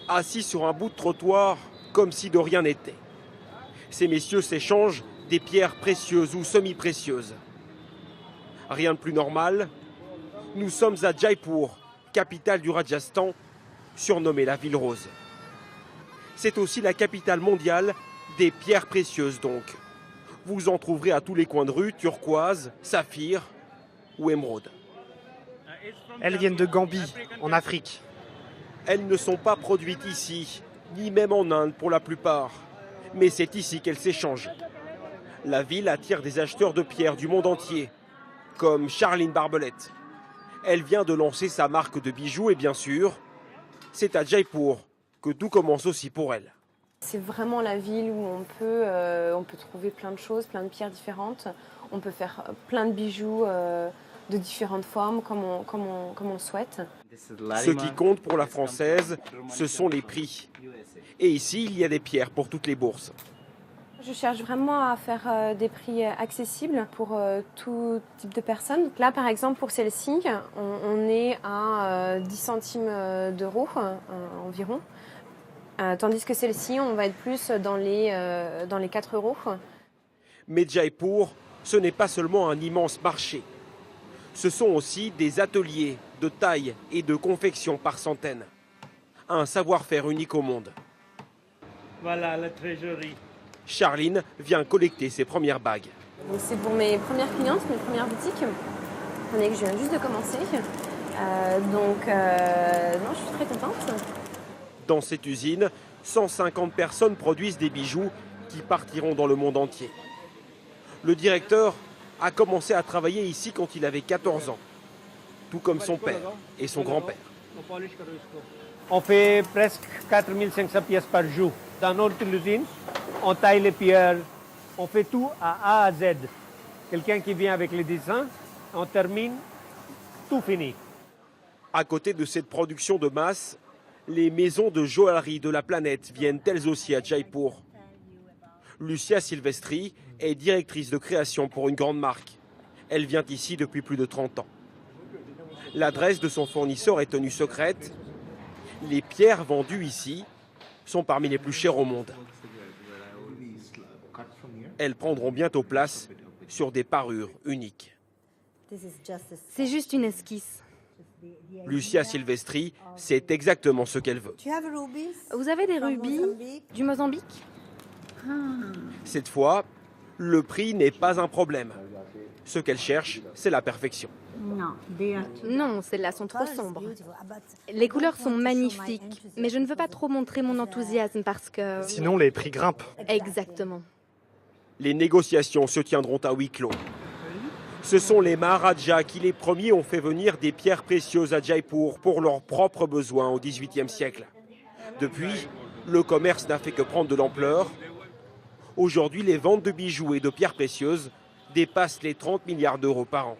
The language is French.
assis sur un bout de trottoir comme si de rien n'était. Ces messieurs s'échangent des pierres précieuses ou semi-précieuses. Rien de plus normal. Nous sommes à Jaipur, capitale du Rajasthan, surnommée la ville rose. C'est aussi la capitale mondiale des pierres précieuses donc. Vous en trouverez à tous les coins de rue, turquoise, saphir ou émeraude. Elles viennent de Gambie, en Afrique. Elles ne sont pas produites ici, ni même en Inde pour la plupart. Mais c'est ici qu'elles s'échangent. La ville attire des acheteurs de pierres du monde entier, comme Charline Barbelette. Elle vient de lancer sa marque de bijoux et bien sûr, c'est à Jaipur que tout commence aussi pour elle. C'est vraiment la ville où on peut trouver plein de choses, plein de pierres différentes. On peut faire plein de bijoux de différentes formes comme on le souhaite. Ce qui compte pour la française, ce sont les prix. Et ici, il y a des pierres pour toutes les bourses. Je cherche vraiment à faire des prix accessibles pour tout type de personnes. Là, par exemple, pour celle-ci, on est à 10 centimes d'euros environ. Tandis que celle-ci, on va être plus dans les 4 euros. Mais Jaipur, ce n'est pas seulement un immense marché. Ce sont aussi des ateliers de taille et de confection par centaines. Un savoir-faire unique au monde. Voilà la trésorerie. Charline vient collecter ses premières bagues. C'est pour mes premières clientes, mes premières boutiques. On est que je viens juste de commencer. Non, je suis très contente. Dans cette usine, 150 personnes produisent des bijoux qui partiront dans le monde entier. Le directeur a commencé à travailler ici quand il avait 14 ans, tout comme son père et son grand-père. On fait presque 4500 pièces par jour. Dans notre usine, on taille les pierres, on fait tout à A à Z. Quelqu'un qui vient avec les dessins, on termine, tout fini. À côté de cette production de masse, les maisons de joaillerie de la planète viennent elles aussi à Jaipur. Lucia Silvestri est directrice de création pour une grande marque. Elle vient ici depuis plus de 30 ans. L'adresse de son fournisseur est tenue secrète. Les pierres vendues ici sont parmi les plus chères au monde. Elles prendront bientôt place sur des parures uniques. C'est juste une esquisse. Lucia Silvestri, c'est exactement ce qu'elle veut. Vous avez des rubis du Mozambique? Cette fois, le prix n'est pas un problème. Ce qu'elle cherche, c'est la perfection. Non, celles-là sont trop sombres. Les couleurs sont magnifiques, mais je ne veux pas trop montrer mon enthousiasme parce que... Sinon, les prix grimpent. Exactement. Les négociations se tiendront à huis clos. Ce sont les Maharajas qui, les premiers, ont fait venir des pierres précieuses à Jaipur pour leurs propres besoins au XVIIIe siècle. Depuis, le commerce n'a fait que prendre de l'ampleur. Aujourd'hui, les ventes de bijoux et de pierres précieuses dépassent les 30 milliards d'euros par an.